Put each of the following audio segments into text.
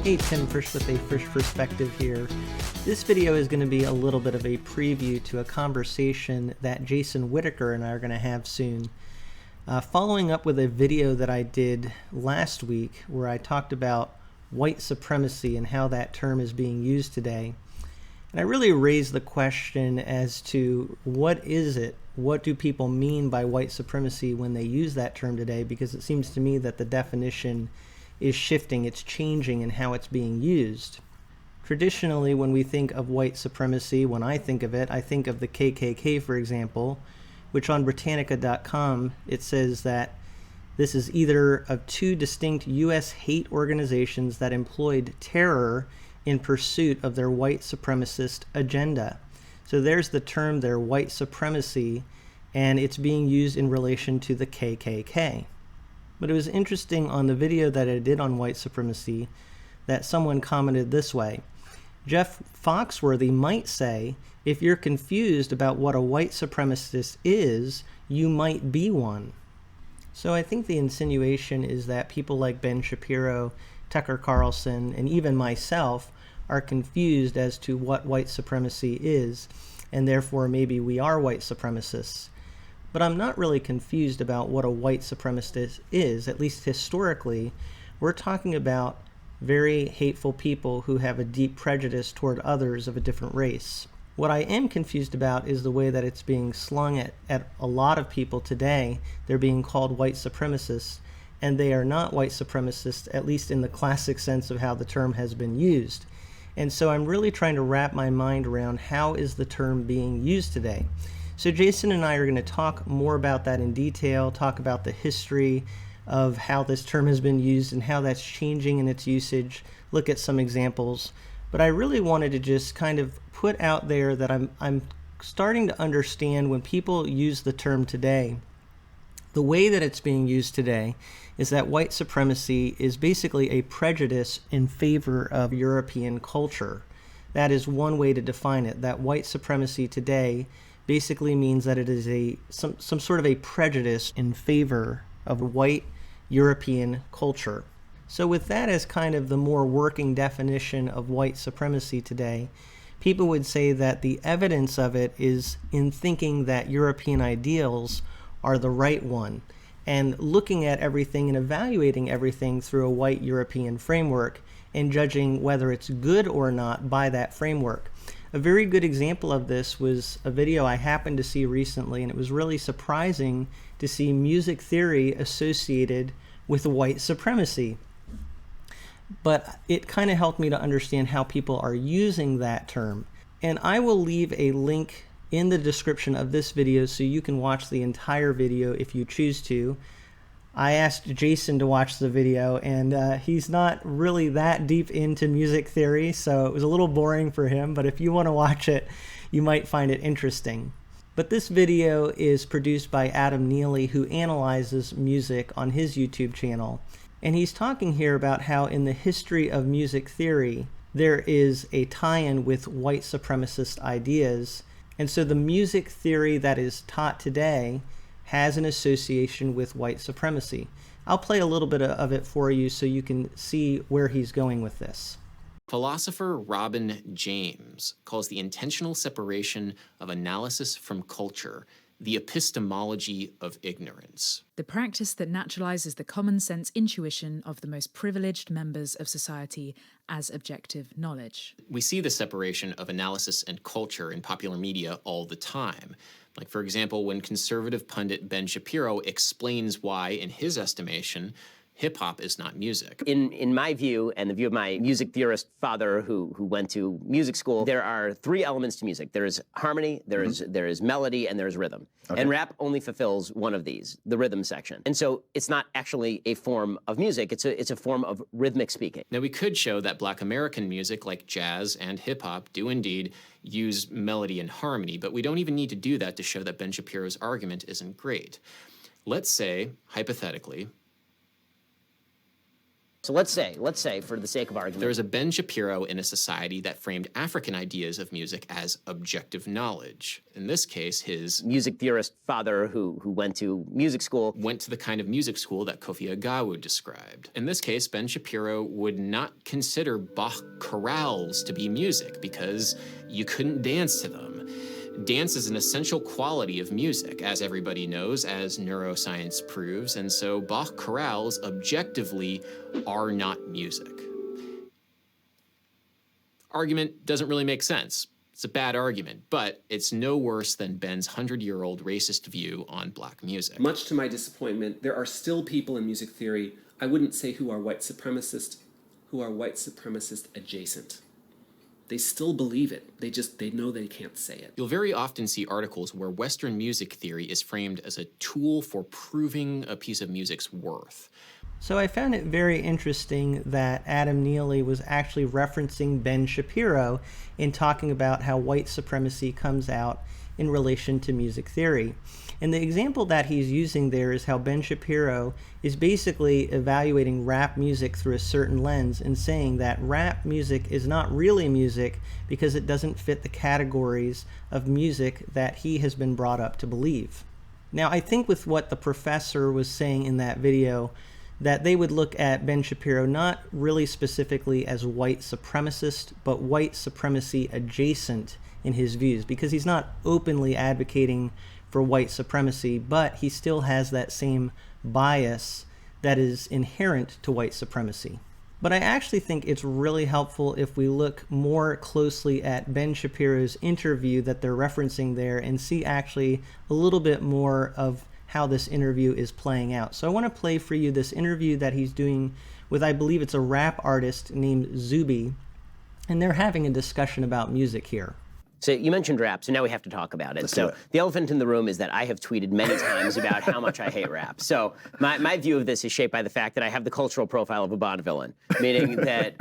Hey, Tim Frisch with A Frisch Perspective here. This video is going to be a little bit of a preview to a conversation that Jason Whitaker and I are going to have soon. Following up with a video that I did last week where I talked about white supremacy and how that term is being used today. And I really raised the question as to what is it? What do people mean by white supremacy when they use that term today? Because it seems to me that the definition is shifting, it's changing in how it's being used. Traditionally, when we think of white supremacy, when I think of it, I think of the KKK, for example, which on Britannica.com, it says that this is either of two distinct U.S. hate organizations that employed terror in pursuit of their white supremacist agenda. So there's the term there, white supremacy, and it's being used in relation to the KKK. But it was interesting on the video that I did on white supremacy that someone commented this way. Jeff Foxworthy might say, if you're confused about what a white supremacist is, you might be one. So I think the insinuation is that people like Ben Shapiro, Tucker Carlson, and even myself are confused as to what white supremacy is, and therefore maybe we are white supremacists. But I'm not really confused about what a white supremacist is, at least historically. We're talking about very hateful people who have a deep prejudice toward others of a different race. What I am confused about is the way that it's being slung at a lot of people today. They're being called white supremacists, and they are not white supremacists, at least in the classic sense of how the term has been used. And so I'm really trying to wrap my mind around how is the term being used today. So Jason and I are going to talk more about that in detail, talk about the history of how this term has been used and how that's changing in its usage, look at some examples. But I really wanted to just kind of put out there that I'm starting to understand when people use the term today, the way that it's being used today is that white supremacy is basically a prejudice in favor of European culture. That is one way to define it, that white supremacy today basically means that it is some sort of a prejudice in favor of white European culture. So with that as kind of the more working definition of white supremacy today, people would say that the evidence of it is in thinking that European ideals are the right one, and looking at everything and evaluating everything through a white European framework and judging whether it's good or not by that framework. A very good example of this was a video I happened to see recently, and it was really surprising to see music theory associated with white supremacy. But it kind of helped me to understand how people are using that term. And I will leave a link in the description of this video so you can watch the entire video if you choose to. I asked Jason to watch the video, and he's not really that deep into music theory, so it was a little boring for him, but if you want to watch it, you might find it interesting. But this video is produced by Adam Neely, who analyzes music on his YouTube channel. And he's talking here about how in the history of music theory, there is a tie-in with white supremacist ideas. And so the music theory that is taught today has an association with white supremacy. I'll play a little bit of it for you so you can see where he's going with this. Philosopher Robin James calls the intentional separation of analysis from culture the epistemology of ignorance. The practice that naturalizes the common sense intuition of the most privileged members of society as objective knowledge. We see the separation of analysis and culture in popular media all the time. Like, for example, when conservative pundit Ben Shapiro explains why, in his estimation, hip-hop is not music. In my view, and the view of my music theorist father who went to music school, there are three elements to music. There is harmony, there is melody, and there is rhythm. Okay. And rap only fulfills one of these, the rhythm section. And so it's not actually a form of music, it's a form of rhythmic speaking. Now, we could show that Black American music like jazz and hip-hop do indeed use melody and harmony, but we don't even need to do that to show that Ben Shapiro's argument isn't great. Let's say, hypothetically, So let's say, for the sake of argument, There was a Ben Shapiro in a society that framed African ideas of music as objective knowledge. In this case, his music theorist father who went to music school went to the kind of music school that Kofi Agawu described. In this case, Ben Shapiro would not consider Bach chorales to be music because you couldn't dance to them. Dance is an essential quality of music, as everybody knows, as neuroscience proves, and so Bach chorales objectively are not music. Argument doesn't really make sense. It's a bad argument, but it's no worse than Ben's 100-year-old racist view on black music. Much to my disappointment, there are still people in music theory, I wouldn't say who are white supremacist adjacent. They still believe it. They know they can't say it. You'll very often see articles where Western music theory is framed as a tool for proving a piece of music's worth. So I found it very interesting that Adam Neely was actually referencing Ben Shapiro in talking about how white supremacy comes out in relation to music theory. And the example that he's using there is how Ben Shapiro is basically evaluating rap music through a certain lens and saying that rap music is not really music because it doesn't fit the categories of music that he has been brought up to believe. Now, I think with what the professor was saying in that video, that they would look at Ben Shapiro not really specifically as white supremacist, but white supremacy adjacent in his views, because he's not openly advocating for white supremacy, but he still has that same bias that is inherent to white supremacy. But I actually think it's really helpful if we look more closely at Ben Shapiro's interview that they're referencing there and see actually a little bit more of how this interview is playing out. So I want to play for you this interview that he's doing with, I believe it's a rap artist named Zuby, and they're having a discussion about music here. So you mentioned rap, so now we have to talk about it. So the elephant in the room is that I have tweeted many times about how much I hate rap. So my view of this is shaped by the fact that I have the cultural profile of a Bond villain, meaning that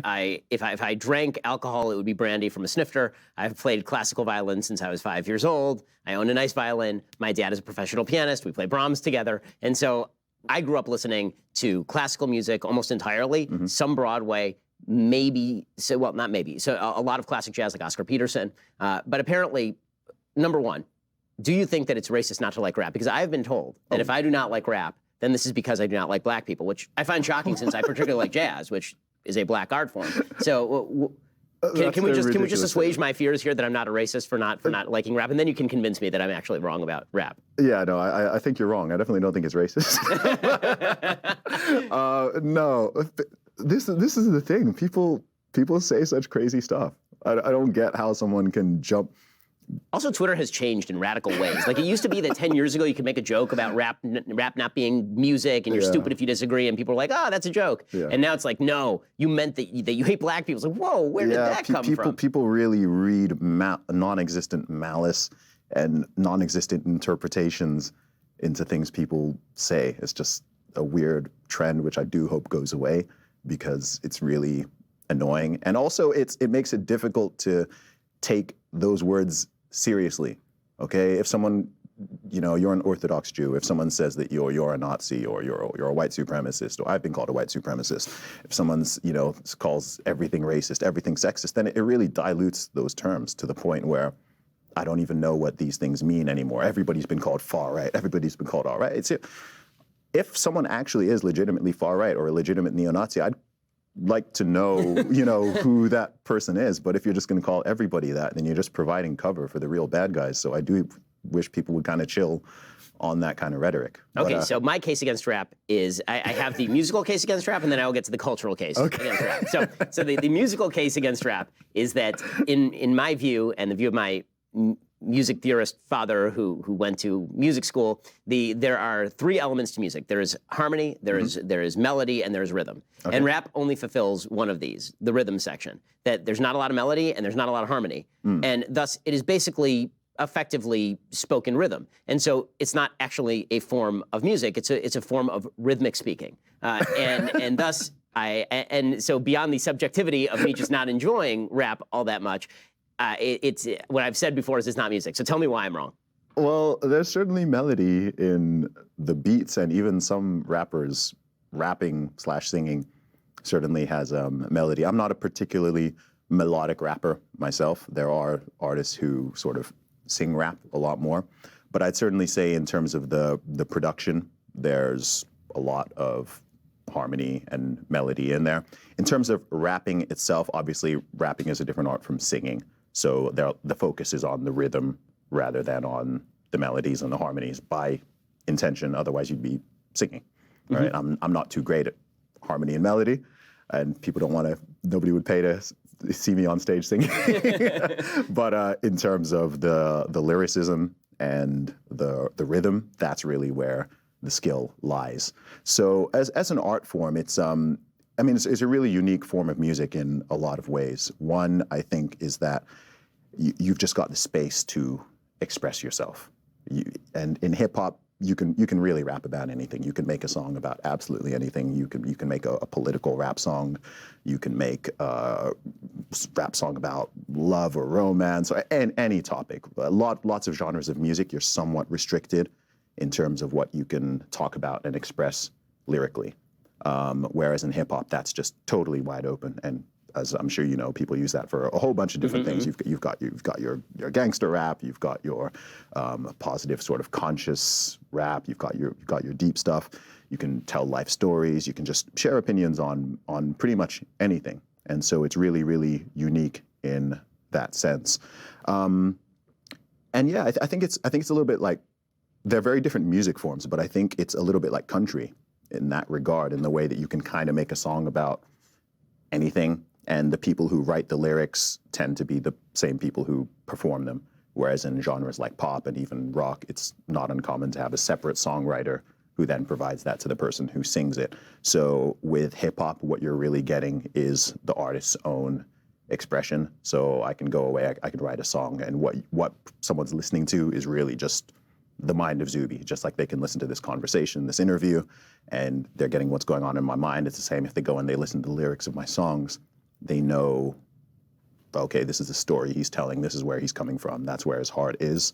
if I drank alcohol, it would be brandy from a snifter. I've played classical violin since I was 5 years old. I own a nice violin. My dad is a professional pianist. We play Brahms together. And so I grew up listening to classical music almost entirely, some Broadway, maybe, so, well, not maybe, so a lot of classic jazz like Oscar Peterson. But apparently, number one, do you think that it's racist not to like rap? Because I've been told that if I do not like rap, then this is because I do not like black people, which I find shocking since I particularly like jazz, which is a black art form. So can we just assuage my fears here that I'm not a racist for not liking rap, and then you can convince me that I'm actually wrong about rap. Yeah, no, I think you're wrong. I definitely don't think it's racist. No. This is the thing. People say such crazy stuff. I don't get how someone can jump. Also, Twitter has changed in radical ways. Like, it used to be that 10 years ago you could make a joke about rap not being music, and you're stupid if you disagree, and people are like, oh, that's a joke. Yeah. And now it's like, no, you meant that you hate black people. It's like, whoa, where did that come from? People really read non-existent malice and non-existent interpretations into things people say. It's just a weird trend, which I do hope goes away, because it's really annoying. And also, it makes it difficult to take those words seriously, okay? If someone, you're an Orthodox Jew, if someone says that you're a Nazi or you're a white supremacist, or I've been called a white supremacist, if someone's, calls everything racist, everything sexist, then it really dilutes those terms to the point where I don't even know what these things mean anymore. Everybody's been called far right, everybody's been called all right. If someone actually is legitimately far right or a legitimate neo-Nazi, I'd like to know, who that person is. But if you're just going to call everybody that, then you're just providing cover for the real bad guys. So I do wish people would kind of chill on that kind of rhetoric. Okay, so my case against rap is, I have the musical case against rap, and then I will get to the cultural case against rap. So the musical case against rap is that, in my view, and the view of my music theorist father who went to music school, there are three elements to music. There is harmony, there is melody, and there's rhythm. Okay. And rap only fulfills one of these, the rhythm section. That there's not a lot of melody and there's not a lot of harmony. And thus, it is basically effectively spoken rhythm. And so it's not actually a form of music, it's a form of rhythmic speaking. And thus, so beyond the subjectivity of me just not enjoying rap all that much, it's what I've said before is it's not music. So tell me why I'm wrong. Well, there's certainly melody in the beats, and even some rappers rapping / singing certainly has melody. I'm not a particularly melodic rapper myself. There are artists who sort of sing rap a lot more, but I'd certainly say in terms of the production, there's a lot of harmony and melody in there. In terms of rapping itself, obviously rapping is a different art from singing, so the focus is on the rhythm rather than on the melodies and the harmonies by intention. Otherwise, you'd be singing. Right? I'm not too great at harmony and melody, and nobody would pay to see me on stage singing. But in terms of the lyricism and the rhythm, that's really where the skill lies. So as an art form, it's a really unique form of music in a lot of ways. One, I think, is that you've just got the space to express yourself. And in hip hop, you can really rap about anything. You can make a song about absolutely anything. You can make a political rap song. You can make a rap song about love or romance or any topic. Lots of genres of music, you're somewhat restricted in terms of what you can talk about and express lyrically. Whereas in hip hop, that's just totally wide open. And as I'm sure you know, people use that for a whole bunch of different things. You've got your gangster rap, you've got your positive sort of conscious rap, you've got your deep stuff. You can tell life stories, you can just share opinions on pretty much anything. And so it's really, really unique in that sense. And yeah, I think it's a little bit like, they're very different music forms, but I think it's a little bit like country in that regard, in the way that you can kind of make a song about anything, and the people who write the lyrics tend to be the same people who perform them. Whereas in genres like pop and even rock, it's not uncommon to have a separate songwriter who then provides that to the person who sings it. So with hip hop, what you're really getting is the artist's own expression. So I can go away, I can write a song, and what someone's listening to is really just the mind of Zuby, just like they can listen to this conversation, this interview, and they're getting what's going on in my mind. It's the same if they go and they listen to the lyrics of my songs. They know, okay, this is the story he's telling, this is where he's coming from, that's where his heart is.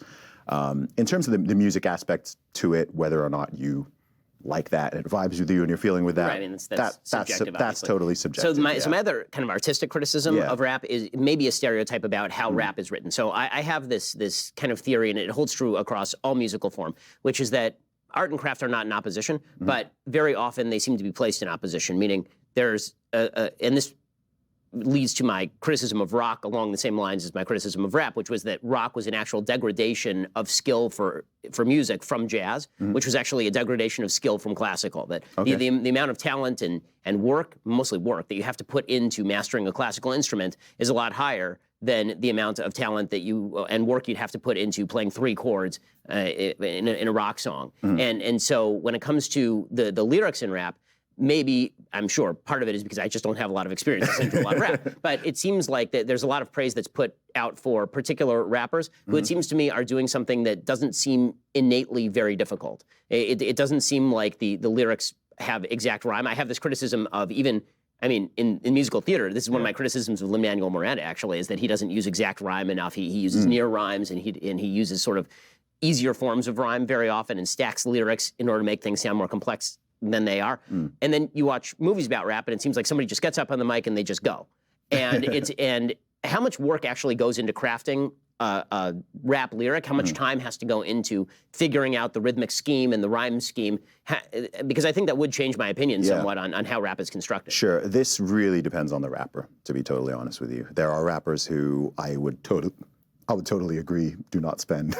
In terms of the music aspect to it, whether or not you like that and it vibes with you and you're feeling with that, right, I mean, that's subjective, that's totally subjective. So my other kind of artistic criticism of rap is maybe a stereotype about how rap is written. So I have this kind of theory, and it holds true across all musical form, which is that art and craft are not in opposition, but very often they seem to be placed in opposition, meaning there's, and this leads to my criticism of rock along the same lines as my criticism of rap, which was that rock was an actual degradation of skill for music from jazz, which was actually a degradation of skill from classical. That the amount of talent and work, mostly work, that you have to put into mastering a classical instrument is a lot higher than the amount of talent that and work you'd have to put into playing 3 chords in a rock song. And so when it comes to the lyrics in rap, maybe, I'm sure, part of it is because I just don't have a lot of experience listening to a lot of rap. But it seems like that there's a lot of praise that's put out for particular rappers who it seems to me are doing something that doesn't seem innately very difficult. It doesn't seem like the lyrics have exact rhyme. I have this criticism of even, I mean, in musical theater, this is one of my criticisms of Lin-Manuel Miranda, actually, is that he doesn't use exact rhyme enough. He uses near rhymes, and he uses sort of easier forms of rhyme very often and stacks lyrics in order to make things sound more complex than they are. And then you watch movies about rap, and it seems like somebody just gets up on the mic and they just go. And and how much work actually goes into crafting a rap lyric? How much time has to go into figuring out the rhythmic scheme and the rhyme scheme? Because I think that would change my opinion somewhat on how rap is constructed. Sure, this really depends on the rapper, to be totally honest with you. There are rappers who I would totally agree do not spend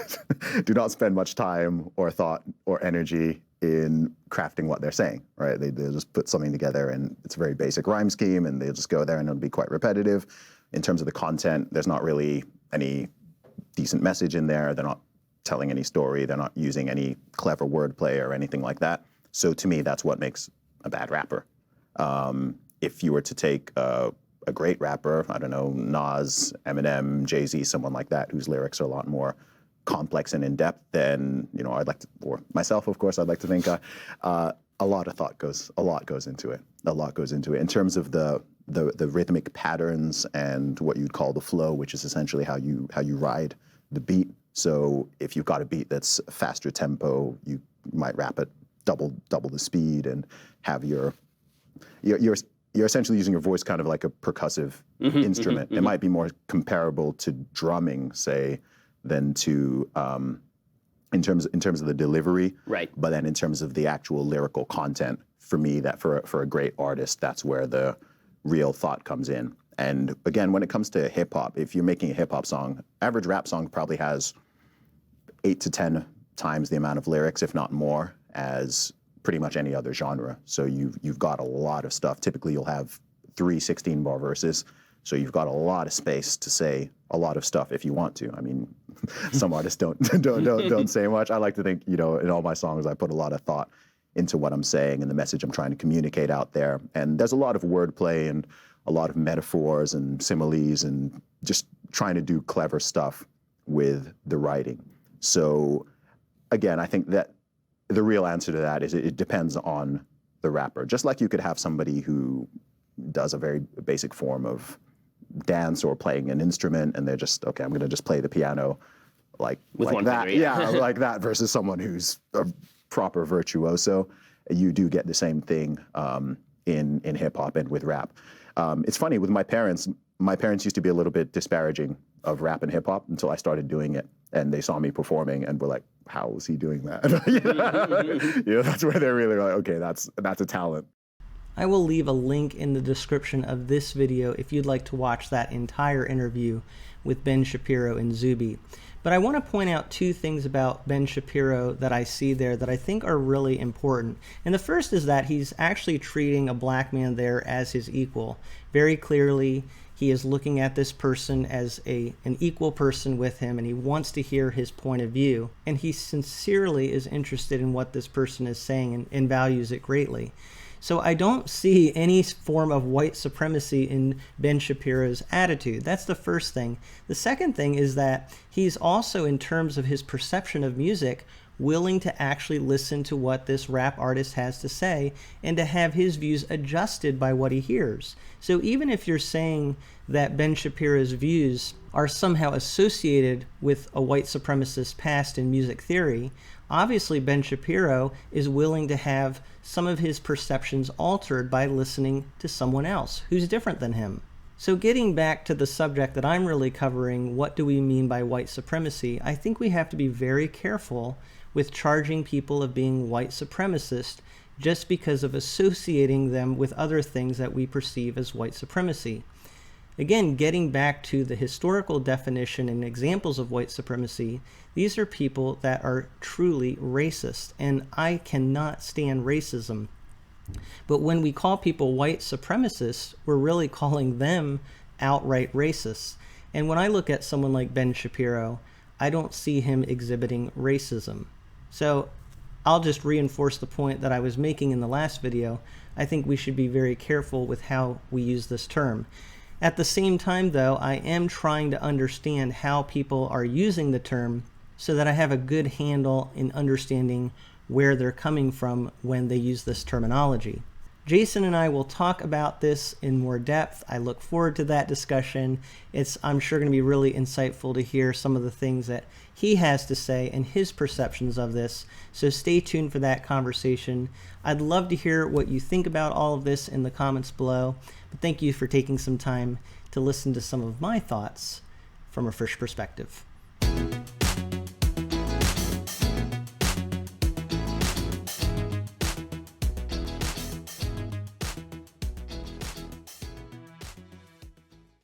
much time or thought or energy in crafting what they're saying, right? They just put something together, and it's a very basic rhyme scheme, and they'll just go there and it'll be quite repetitive. In terms of the content, there's not really any decent message in there. They're not telling any story. They're not using any clever wordplay or anything like that. So to me, that's what makes a bad rapper. If you were to take a great rapper, I don't know, Nas, Eminem, Jay-Z, someone like that, whose lyrics are a lot more complex and in-depth, then, you know, I'd like to, or myself, of course, I'd like to think a lot of thought goes into it. A lot goes into it. In terms of the rhythmic patterns and what you'd call the flow, which is essentially how you ride the beat. So if you've got a beat that's faster tempo, you might rap at double the speed and have your you're essentially using your voice kind of like a percussive instrument. It might be more comparable to drumming, say, than to in terms of the delivery. Right. But then in terms of the actual lyrical content, for me, that for a great artist, that's where the real thought comes in. And again, when it comes to hip hop, if you're making a hip hop song, average rap song probably has 8 to 10 times the amount of lyrics, if not more, as pretty much any other genre. So you've got a lot of stuff. Typically, you'll have 3 16-bar verses. So you've got a lot of space to say a lot of stuff if you want to. I mean, some artists don't say much. I like to think, in all my songs, I put a lot of thought into what I'm saying and the message I'm trying to communicate out there. And there's a lot of wordplay and a lot of metaphors and similes and just trying to do clever stuff with the writing. So again, I think that the real answer to that is it depends on the rapper. Just like you could have somebody who does a very basic form of dance or playing an instrument, and they're just, okay, I'm going to just play the piano like one that. finger, yeah. Like that, versus someone who's a proper virtuoso. You do get the same thing in hip hop and with rap. It's funny, with my parents used to be a little bit disparaging of rap and hip hop until I started doing it. And they saw me performing and were like, how is he doing that? That's where they're really like, okay, that's a talent. I will leave a link in the description of this video if you'd like to watch that entire interview with Ben Shapiro and Zuby. But I want to point out 2 things about Ben Shapiro that I see there that I think are really important. And the first is that he's actually treating a black man there as his equal. Very clearly, he is looking at this person as an equal person with him, and he wants to hear his point of view. And he sincerely is interested in what this person is saying and values it greatly. So I don't see any form of white supremacy in Ben Shapiro's attitude. That's the first thing. The second thing is that he's also, in terms of his perception of music, willing to actually listen to what this rap artist has to say and to have his views adjusted by what he hears. So even if you're saying that Ben Shapiro's views are somehow associated with a white supremacist past in music theory, obviously Ben Shapiro is willing to have some of his perceptions altered by listening to someone else who's different than him. So getting back to the subject that I'm really covering, what do we mean by white supremacy? I think we have to be very careful with charging people of being white supremacist just because of associating them with other things that we perceive as white supremacy. Again, getting back to the historical definition and examples of white supremacy, these are people that are truly racist, and I cannot stand racism. But when we call people white supremacists, we're really calling them outright racists. And when I look at someone like Ben Shapiro, I don't see him exhibiting racism. So I'll just reinforce the point that I was making in the last video. I think we should be very careful with how we use this term. At the same time, though, I am trying to understand how people are using the term so that I have a good handle in understanding where they're coming from when they use this terminology. Jason and I will talk about this in more depth. I look forward to that discussion. It's, I'm sure, going to be really insightful to hear some of the things that he has to say and his perceptions of this. So stay tuned for that conversation. I'd love to hear what you think about all of this in the comments below. But thank you for taking some time to listen to some of my thoughts from a Frisch Perspective.